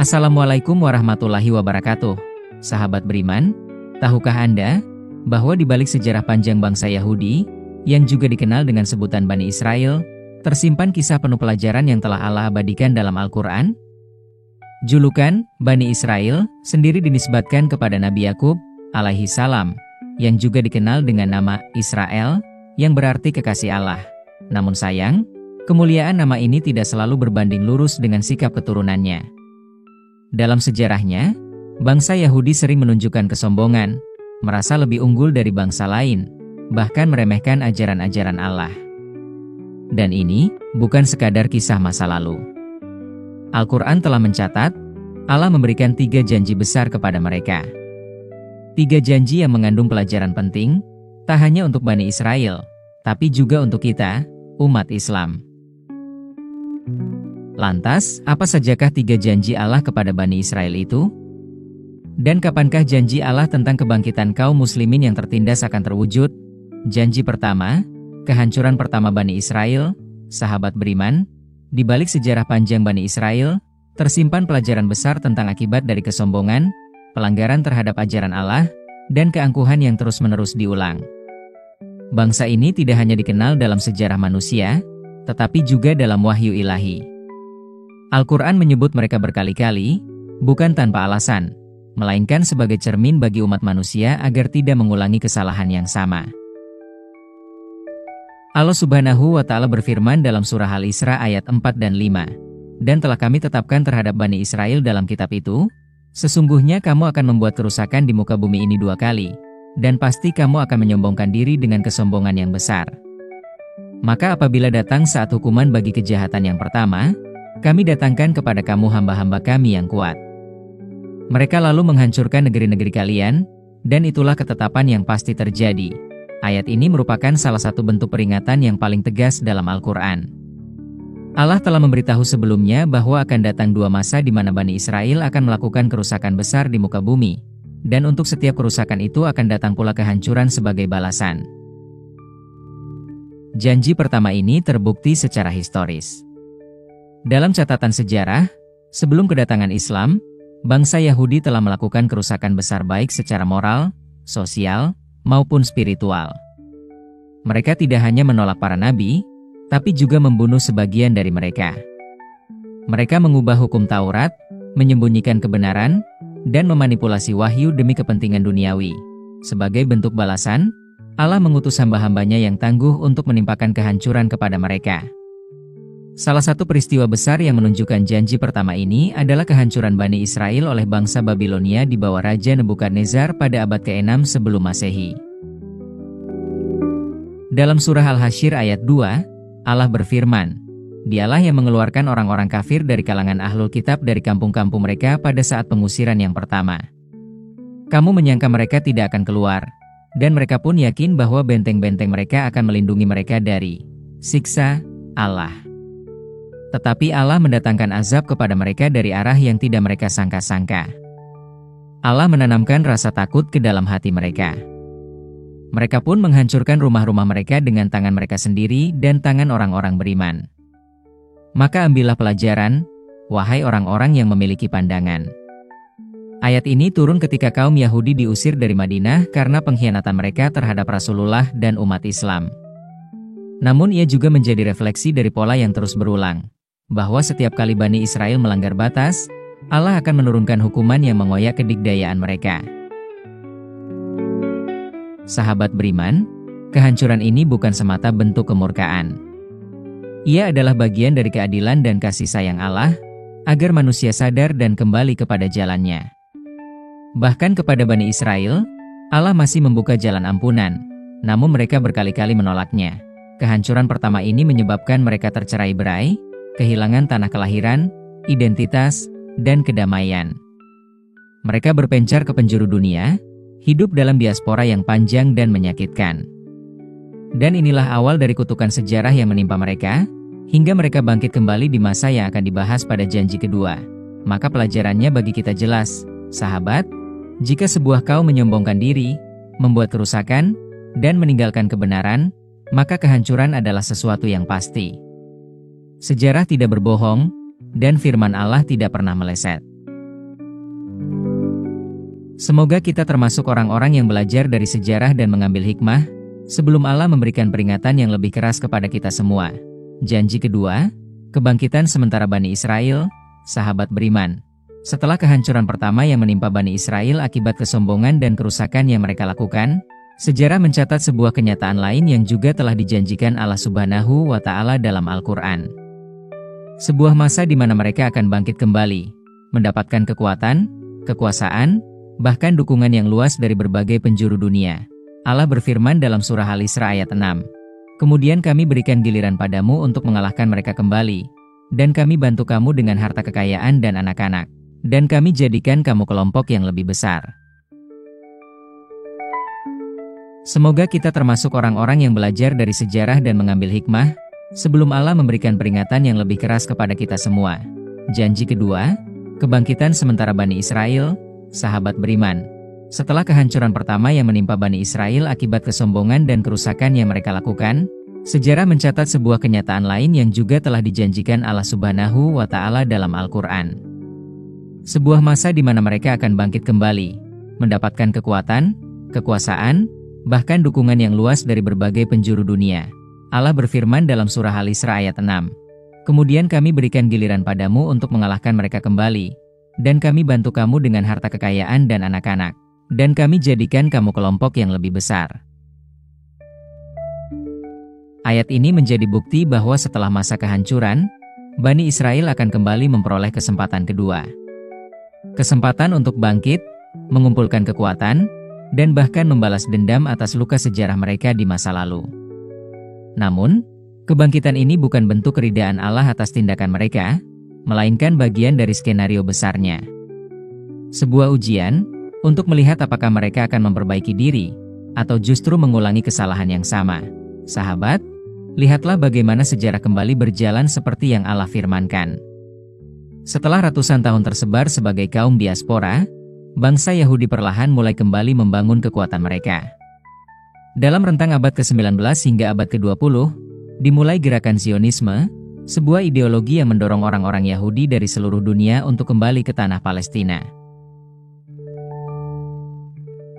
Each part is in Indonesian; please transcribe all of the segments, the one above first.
Assalamualaikum warahmatullahi wabarakatuh. Sahabat beriman, tahukah Anda bahwa di balik sejarah panjang bangsa Yahudi, yang juga dikenal dengan sebutan Bani Israel, tersimpan kisah penuh pelajaran yang telah Allah abadikan dalam Al-Quran? Julukan Bani Israel sendiri dinisbatkan kepada Nabi Yakub alaihi salam, yang juga dikenal dengan nama Israel, yang berarti kekasih Allah. Namun sayang, kemuliaan nama ini tidak selalu berbanding lurus dengan sikap keturunannya. Dalam sejarahnya, bangsa Yahudi sering menunjukkan kesombongan, merasa lebih unggul dari bangsa lain, bahkan meremehkan ajaran-ajaran Allah. Dan ini bukan sekadar kisah masa lalu. Al-Quran telah mencatat, Allah memberikan 3 janji besar kepada mereka. 3 janji yang mengandung pelajaran penting, tak hanya untuk Bani Israel, tapi juga untuk kita, umat Islam. Lantas, apa sajakah 3 janji Allah kepada Bani Israel itu? Dan kapankah janji Allah tentang kebangkitan kaum muslimin yang tertindas akan terwujud? Janji pertama, kehancuran pertama Bani Israel. Sahabat beriman, di balik sejarah panjang Bani Israel, tersimpan pelajaran besar tentang akibat dari kesombongan, pelanggaran terhadap ajaran Allah, dan keangkuhan yang terus-menerus diulang. Bangsa ini tidak hanya dikenal dalam sejarah manusia, tetapi juga dalam wahyu ilahi. Al-Quran menyebut mereka berkali-kali, bukan tanpa alasan, melainkan sebagai cermin bagi umat manusia agar tidak mengulangi kesalahan yang sama. Allah Subhanahu wa Ta'ala berfirman dalam surah Al-Isra ayat 4 dan 5, "Dan telah kami tetapkan terhadap Bani Israel dalam kitab itu, sesungguhnya kamu akan membuat kerusakan di muka bumi ini 2 kali, dan pasti kamu akan menyombongkan diri dengan kesombongan yang besar. Maka apabila datang saat hukuman bagi kejahatan yang pertama, kami datangkan kepada kamu hamba-hamba kami yang kuat. Mereka lalu menghancurkan negeri-negeri kalian, dan itulah ketetapan yang pasti terjadi." Ayat ini merupakan salah satu bentuk peringatan yang paling tegas dalam Al-Quran. Allah telah memberitahu sebelumnya bahwa akan datang 2 masa di mana Bani Israel akan melakukan kerusakan besar di muka bumi, dan untuk setiap kerusakan itu akan datang pula kehancuran sebagai balasan. Janji pertama ini terbukti secara historis. Dalam catatan sejarah, sebelum kedatangan Islam, bangsa Yahudi telah melakukan kerusakan besar baik secara moral, sosial, maupun spiritual. Mereka tidak hanya menolak para nabi, tapi juga membunuh sebagian dari mereka. Mereka mengubah hukum Taurat, menyembunyikan kebenaran, dan memanipulasi wahyu demi kepentingan duniawi. Sebagai bentuk balasan, Allah mengutus hamba-hambanya yang tangguh untuk menimpakan kehancuran kepada mereka. Salah satu peristiwa besar yang menunjukkan janji pertama ini adalah kehancuran Bani Israel oleh bangsa Babilonia di bawah Raja Nebukadnezar pada abad ke-6 sebelum Masehi. Dalam surah Al-Hasyr ayat 2, Allah berfirman, "Dialah yang mengeluarkan orang-orang kafir dari kalangan ahlul kitab dari kampung-kampung mereka pada saat pengusiran yang pertama. Kamu menyangka mereka tidak akan keluar, dan mereka pun yakin bahwa benteng-benteng mereka akan melindungi mereka dari siksa Allah. Tetapi Allah mendatangkan azab kepada mereka dari arah yang tidak mereka sangka-sangka. Allah menanamkan rasa takut ke dalam hati mereka. Mereka pun menghancurkan rumah-rumah mereka dengan tangan mereka sendiri dan tangan orang-orang beriman. Maka ambillah pelajaran, wahai orang-orang yang memiliki pandangan." Ayat ini turun ketika kaum Yahudi diusir dari Madinah karena pengkhianatan mereka terhadap Rasulullah dan umat Islam. Namun ia juga menjadi refleksi dari pola yang terus berulang, bahwa setiap kali Bani Israel melanggar batas, Allah akan menurunkan hukuman yang mengoyak kedikdayaan mereka. Sahabat beriman, kehancuran ini bukan semata bentuk kemurkaan. Ia adalah bagian dari keadilan dan kasih sayang Allah, agar manusia sadar dan kembali kepada jalannya. Bahkan kepada Bani Israel, Allah masih membuka jalan ampunan, namun mereka berkali-kali menolaknya. Kehancuran pertama ini menyebabkan mereka tercerai-berai, kehilangan tanah kelahiran, identitas, dan kedamaian. Mereka berpencar ke penjuru dunia, hidup dalam diaspora yang panjang dan menyakitkan. Dan inilah awal dari kutukan sejarah yang menimpa mereka, hingga mereka bangkit kembali di masa yang akan dibahas pada janji kedua. Maka pelajarannya bagi kita jelas, sahabat, jika sebuah kaum menyombongkan diri, membuat kerusakan, dan meninggalkan kebenaran, maka kehancuran adalah sesuatu yang pasti. Sejarah tidak berbohong, dan firman Allah tidak pernah meleset. Semoga kita termasuk orang-orang yang belajar dari sejarah dan mengambil hikmah, sebelum Allah memberikan peringatan yang lebih keras kepada kita semua. Janji kedua, kebangkitan sementara Bani Israel, sahabat beriman. Setelah kehancuran pertama yang menimpa Bani Israel akibat kesombongan dan kerusakan yang mereka lakukan, sejarah mencatat sebuah kenyataan lain yang juga telah dijanjikan Allah Subhanahu wa Ta'ala dalam Al-Quran. Sebuah masa di mana mereka akan bangkit kembali, mendapatkan kekuatan, kekuasaan, bahkan dukungan yang luas dari berbagai penjuru dunia. Allah berfirman dalam surah Al-Isra ayat 6. Kemudian kami berikan giliran padamu untuk mengalahkan mereka kembali, dan kami bantu kamu dengan harta kekayaan dan anak-anak, dan kami jadikan kamu kelompok yang lebih besar. Semoga kita termasuk orang-orang yang belajar dari sejarah dan mengambil hikmah, sebelum Allah memberikan peringatan yang lebih keras kepada kita semua. Janji kedua, kebangkitan sementara Bani Israel, sahabat beriman. Setelah kehancuran pertama yang menimpa Bani Israel akibat kesombongan dan kerusakan yang mereka lakukan, sejarah mencatat sebuah kenyataan lain yang juga telah dijanjikan Allah Subhanahu wa Ta'ala dalam Al-Quran. Sebuah masa di mana mereka akan bangkit kembali, mendapatkan kekuatan, kekuasaan, bahkan dukungan yang luas dari berbagai penjuru dunia. Allah berfirman dalam surah Al-Isra ayat 6. Kemudian kami berikan giliran padamu untuk mengalahkan mereka kembali, dan kami bantu kamu dengan harta kekayaan dan anak-anak, dan kami jadikan kamu kelompok yang lebih besar. Ayat ini menjadi bukti bahwa setelah masa kehancuran, Bani Israel akan kembali memperoleh kesempatan kedua. Kesempatan untuk bangkit, mengumpulkan kekuatan, dan bahkan membalas dendam atas luka sejarah mereka di masa lalu. Namun, kebangkitan ini bukan bentuk keridaan Allah atas tindakan mereka, melainkan bagian dari skenario besarnya. Sebuah ujian, untuk melihat apakah mereka akan memperbaiki diri, atau justru mengulangi kesalahan yang sama. Sahabat, lihatlah bagaimana sejarah kembali berjalan seperti yang Allah firmankan. Setelah ratusan tahun tersebar sebagai kaum diaspora, bangsa Yahudi perlahan mulai kembali membangun kekuatan mereka. Dalam rentang abad ke-19 hingga abad ke-20, dimulai gerakan Zionisme, sebuah ideologi yang mendorong orang-orang Yahudi dari seluruh dunia untuk kembali ke tanah Palestina.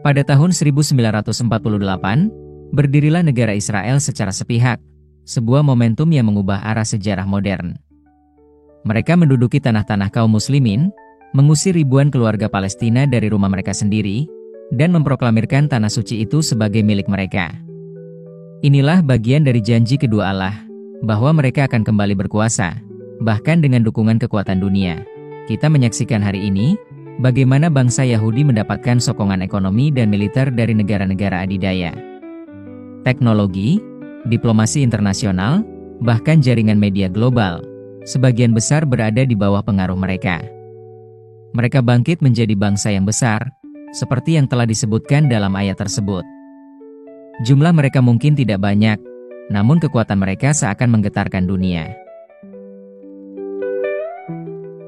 Pada tahun 1948, berdirilah negara Israel secara sepihak, sebuah momentum yang mengubah arah sejarah modern. Mereka menduduki tanah-tanah kaum muslimin, mengusir ribuan keluarga Palestina dari rumah mereka sendiri, dan memproklamirkan tanah suci itu sebagai milik mereka. Inilah bagian dari janji kedua Allah, bahwa mereka akan kembali berkuasa, bahkan dengan dukungan kekuatan dunia. Kita menyaksikan hari ini, bagaimana bangsa Yahudi mendapatkan sokongan ekonomi dan militer dari negara-negara adidaya. Teknologi, diplomasi internasional, bahkan jaringan media global, sebagian besar berada di bawah pengaruh mereka. Mereka bangkit menjadi bangsa yang besar, seperti yang telah disebutkan dalam ayat tersebut. Jumlah mereka mungkin tidak banyak, namun kekuatan mereka seakan menggetarkan dunia.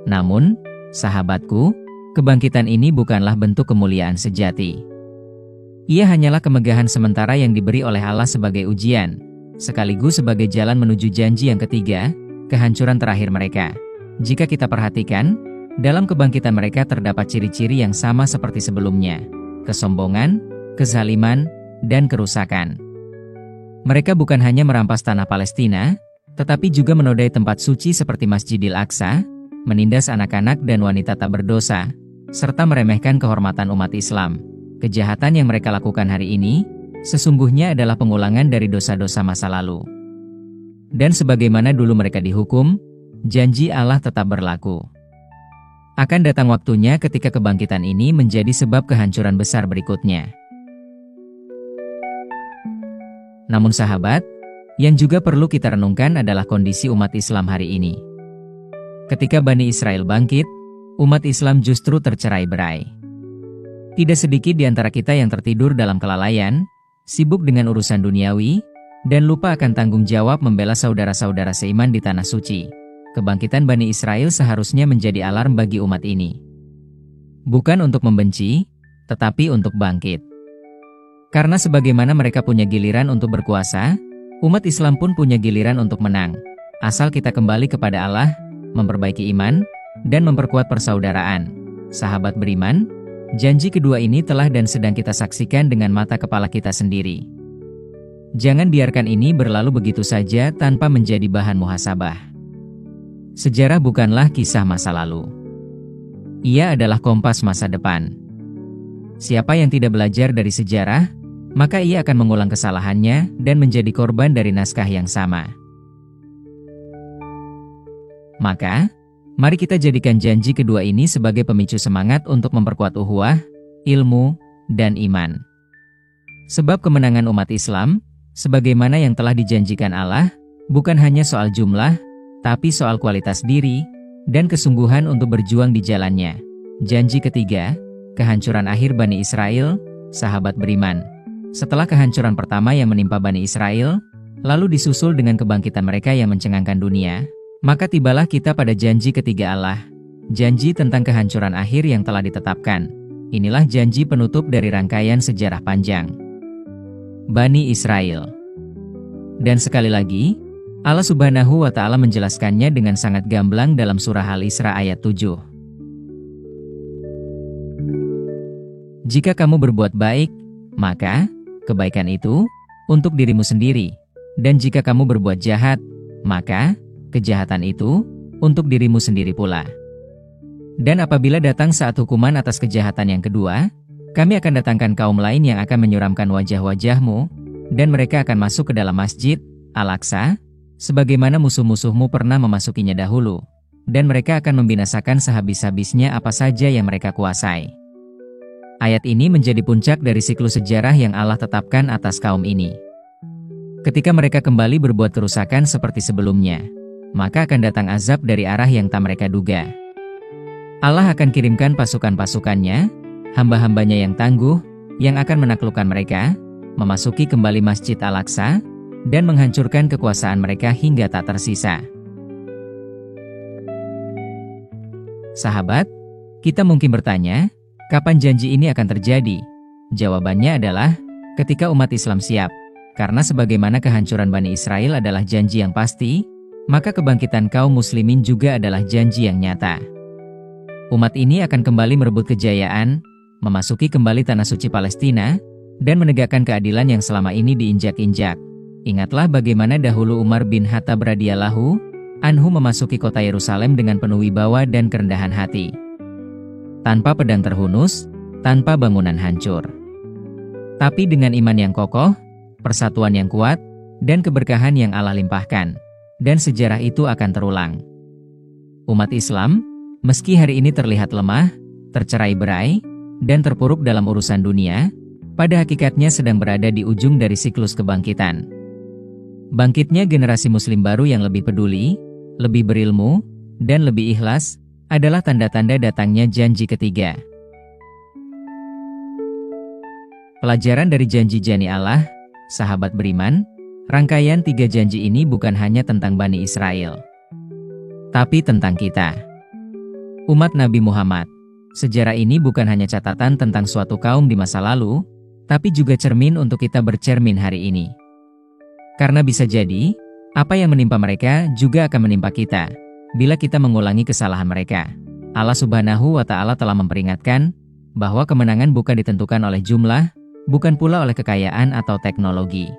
Namun, sahabatku, kebangkitan ini bukanlah bentuk kemuliaan sejati. Ia hanyalah kemegahan sementara yang diberi oleh Allah sebagai ujian, sekaligus sebagai jalan menuju janji yang ketiga, kehancuran terakhir mereka. Jika kita perhatikan, dalam kebangkitan mereka terdapat ciri-ciri yang sama seperti sebelumnya: kesombongan, kezaliman, dan kerusakan. Mereka bukan hanya merampas tanah Palestina, tetapi juga menodai tempat suci seperti Masjidil Aqsa, menindas anak-anak dan wanita tak berdosa, serta meremehkan kehormatan umat Islam. Kejahatan yang mereka lakukan hari ini, sesungguhnya adalah pengulangan dari dosa-dosa masa lalu. Dan sebagaimana dulu mereka dihukum, janji Allah tetap berlaku. Akan datang waktunya ketika kebangkitan ini menjadi sebab kehancuran besar berikutnya. Namun sahabat, yang juga perlu kita renungkan adalah kondisi umat Islam hari ini. Ketika Bani Israel bangkit, umat Islam justru tercerai-berai. Tidak sedikit di antara kita yang tertidur dalam kelalaian, sibuk dengan urusan duniawi, dan lupa akan tanggung jawab membela saudara-saudara seiman di Tanah Suci. Kebangkitan Bani Israel seharusnya menjadi alarm bagi umat ini. Bukan untuk membenci, tetapi untuk bangkit. Karena sebagaimana mereka punya giliran untuk berkuasa, umat Islam pun punya giliran untuk menang. Asal kita kembali kepada Allah, memperbaiki iman, dan memperkuat persaudaraan. Sahabat beriman, Janji kedua ini telah dan sedang kita saksikan dengan mata kepala kita sendiri. Jangan biarkan ini berlalu begitu saja tanpa menjadi bahan muhasabah. Sejarah bukanlah kisah masa lalu. Ia adalah kompas masa depan. Siapa yang tidak belajar dari sejarah, maka ia akan mengulang kesalahannya dan menjadi korban dari naskah yang sama. Maka, mari kita jadikan janji kedua ini sebagai pemicu semangat untuk memperkuat ukhuwah, ilmu, dan iman. Sebab kemenangan umat Islam, sebagaimana yang telah dijanjikan Allah, bukan hanya soal jumlah, tapi soal kualitas diri, dan kesungguhan untuk berjuang di jalannya. Janji ketiga, kehancuran akhir Bani Israel, sahabat beriman. Setelah kehancuran pertama yang menimpa Bani Israel, lalu disusul dengan kebangkitan mereka yang mencengangkan dunia, maka tibalah kita pada janji ketiga Allah, janji tentang kehancuran akhir yang telah ditetapkan. Inilah janji penutup dari rangkaian sejarah panjang Bani Israel. Dan sekali lagi, Allah Subhanahu wa Ta'ala menjelaskannya dengan sangat gamblang dalam surah Al-Isra ayat 7. Jika kamu berbuat baik, maka kebaikan itu untuk dirimu sendiri, dan jika kamu berbuat jahat, maka kejahatan itu untuk dirimu sendiri pula. Dan apabila datang saat hukuman atas kejahatan yang kedua, kami akan datangkan kaum lain yang akan menyuramkan wajah-wajahmu, dan mereka akan masuk ke dalam Masjid Al-Aqsa, sebagaimana musuh-musuhmu pernah memasukinya dahulu, dan mereka akan membinasakan sehabis-habisnya apa saja yang mereka kuasai. Ayat ini menjadi puncak dari siklus sejarah yang Allah tetapkan atas kaum ini. Ketika mereka kembali berbuat kerusakan seperti sebelumnya, maka akan datang azab dari arah yang tak mereka duga. Allah akan kirimkan pasukan-pasukannya, hamba-hambanya yang tangguh, yang akan menaklukkan mereka, memasuki kembali Masjid Al-Aqsa, dan menghancurkan kekuasaan mereka hingga tak tersisa. Sahabat, kita mungkin bertanya, kapan janji ini akan terjadi? Jawabannya adalah, ketika umat Islam siap. Karena sebagaimana kehancuran Bani Israel adalah janji yang pasti, maka kebangkitan kaum muslimin juga adalah janji yang nyata. Umat ini akan kembali merebut kejayaan, memasuki kembali tanah suci Palestina, dan menegakkan keadilan yang selama ini diinjak-injak. Ingatlah bagaimana dahulu Umar bin Khattab radhiyallahu anhu memasuki kota Yerusalem dengan penuh wibawa dan kerendahan hati. Tanpa pedang terhunus, tanpa bangunan hancur. Tapi dengan iman yang kokoh, persatuan yang kuat, dan keberkahan yang Allah limpahkan. Dan sejarah itu akan terulang. Umat Islam, meski hari ini terlihat lemah, tercerai-berai, dan terpuruk dalam urusan dunia, pada hakikatnya sedang berada di ujung dari siklus kebangkitan. Bangkitnya generasi muslim baru yang lebih peduli, lebih berilmu, dan lebih ikhlas, adalah tanda-tanda datangnya janji ketiga. Pelajaran dari janji-janji Allah, sahabat beriman, rangkaian 3 janji ini bukan hanya tentang Bani Israel, tapi tentang kita. Umat Nabi Muhammad, sejarah ini bukan hanya catatan tentang suatu kaum di masa lalu, tapi juga cermin untuk kita bercermin hari ini. Karena bisa jadi, apa yang menimpa mereka juga akan menimpa kita, bila kita mengulangi kesalahan mereka. Allah Subhanahu wa Ta'ala telah memperingatkan bahwa kemenangan bukan ditentukan oleh jumlah, bukan pula oleh kekayaan atau teknologi,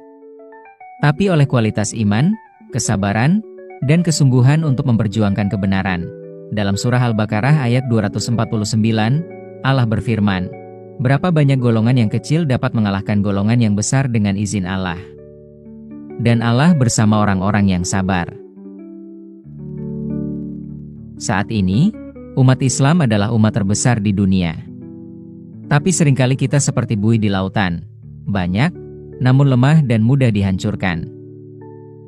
tapi oleh kualitas iman, kesabaran, dan kesungguhan untuk memperjuangkan kebenaran. Dalam surah Al-Baqarah ayat 249, Allah berfirman, "Berapa banyak golongan yang kecil dapat mengalahkan golongan yang besar dengan izin Allah. Dan Allah bersama orang-orang yang sabar." Saat ini, umat Islam adalah umat terbesar di dunia. Tapi seringkali kita seperti buih di lautan, banyak, namun lemah dan mudah dihancurkan.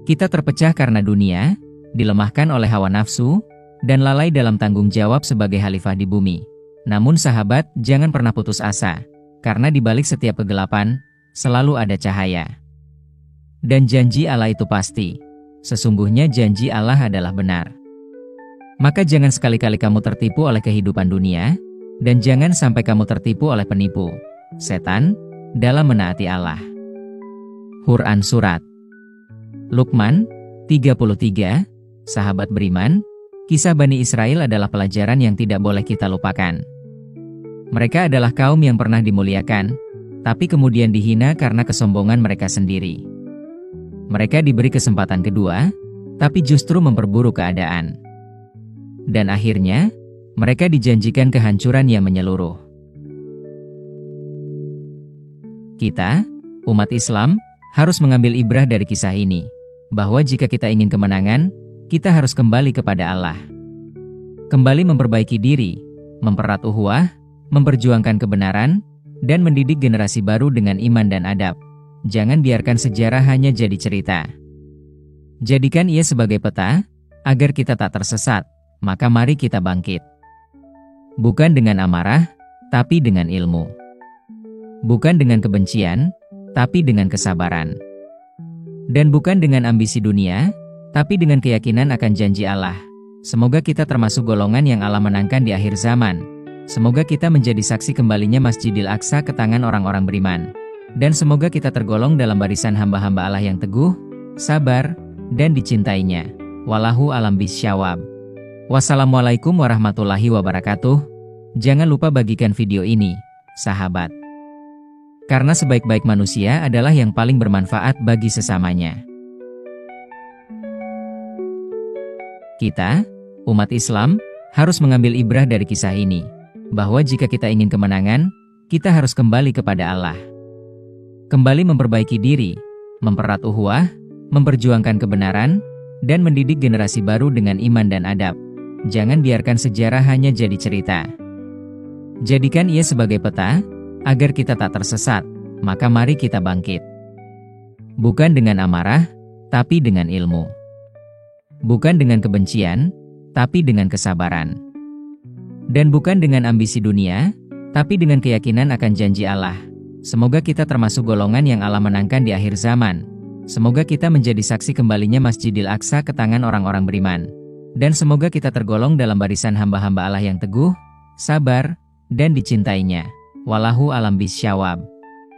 Kita terpecah karena dunia, dilemahkan oleh hawa nafsu, dan lalai dalam tanggung jawab sebagai khalifah di bumi. Namun sahabat, jangan pernah putus asa, karena di balik setiap kegelapan, selalu ada cahaya. Dan janji Allah itu pasti. Sesungguhnya janji Allah adalah benar. Maka jangan sekali-kali kamu tertipu oleh kehidupan dunia, dan jangan sampai kamu tertipu oleh penipu, setan, dalam menaati Allah. Quran Surat Luqman 33, sahabat beriman, kisah Bani Israel adalah pelajaran yang tidak boleh kita lupakan. Mereka adalah kaum yang pernah dimuliakan, tapi kemudian dihina karena kesombongan mereka sendiri. Mereka diberi kesempatan kedua, tapi justru memperburuk keadaan. Dan akhirnya, mereka dijanjikan kehancuran yang menyeluruh. Kita, umat Islam, harus mengambil ibrah dari kisah ini, bahwa jika kita ingin kemenangan, kita harus kembali kepada Allah. Kembali memperbaiki diri, mempererat ukhuwah, memperjuangkan kebenaran, dan mendidik generasi baru dengan iman dan adab. Jangan biarkan sejarah hanya jadi cerita. Jadikan ia sebagai peta, agar kita tak tersesat, maka mari kita bangkit. Bukan dengan amarah, tapi dengan ilmu. Bukan dengan kebencian, tapi dengan kesabaran. Dan bukan dengan ambisi dunia, tapi dengan keyakinan akan janji Allah. Semoga kita termasuk golongan yang Allah menangkan di akhir zaman. Semoga kita menjadi saksi kembalinya Masjidil Aqsa ke tangan orang-orang beriman. Dan semoga kita tergolong dalam barisan hamba-hamba Allah yang teguh, sabar, dan dicintainya. Wallahu a'lam bishawab. Wassalamualaikum warahmatullahi wabarakatuh. Jangan lupa bagikan video ini, sahabat. Karena sebaik-baik manusia adalah yang paling bermanfaat bagi sesamanya. Kita, umat Islam, harus mengambil ibrah dari kisah ini, bahwa jika kita ingin kemenangan, kita harus kembali kepada Allah. Kembali memperbaiki diri, mempererat ukhuwah, memperjuangkan kebenaran, dan mendidik generasi baru dengan iman dan adab. Jangan biarkan sejarah hanya jadi cerita. Jadikan ia sebagai peta, agar kita tak tersesat, maka mari kita bangkit. Bukan dengan amarah, tapi dengan ilmu. Bukan dengan kebencian, tapi dengan kesabaran. Dan bukan dengan ambisi dunia, tapi dengan keyakinan akan janji Allah. Semoga kita termasuk golongan yang Allah menangkan di akhir zaman. Semoga kita menjadi saksi kembalinya Masjidil Aqsa ke tangan orang-orang beriman. Dan semoga kita tergolong dalam barisan hamba-hamba Allah yang teguh, sabar, dan dicintainya. Wallahu a'lam bishawab.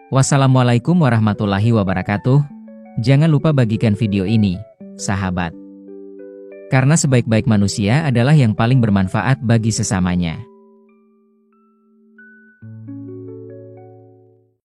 Wassalamualaikum warahmatullahi wabarakatuh. Jangan lupa bagikan video ini, sahabat. Karena sebaik-baik manusia adalah yang paling bermanfaat bagi sesamanya.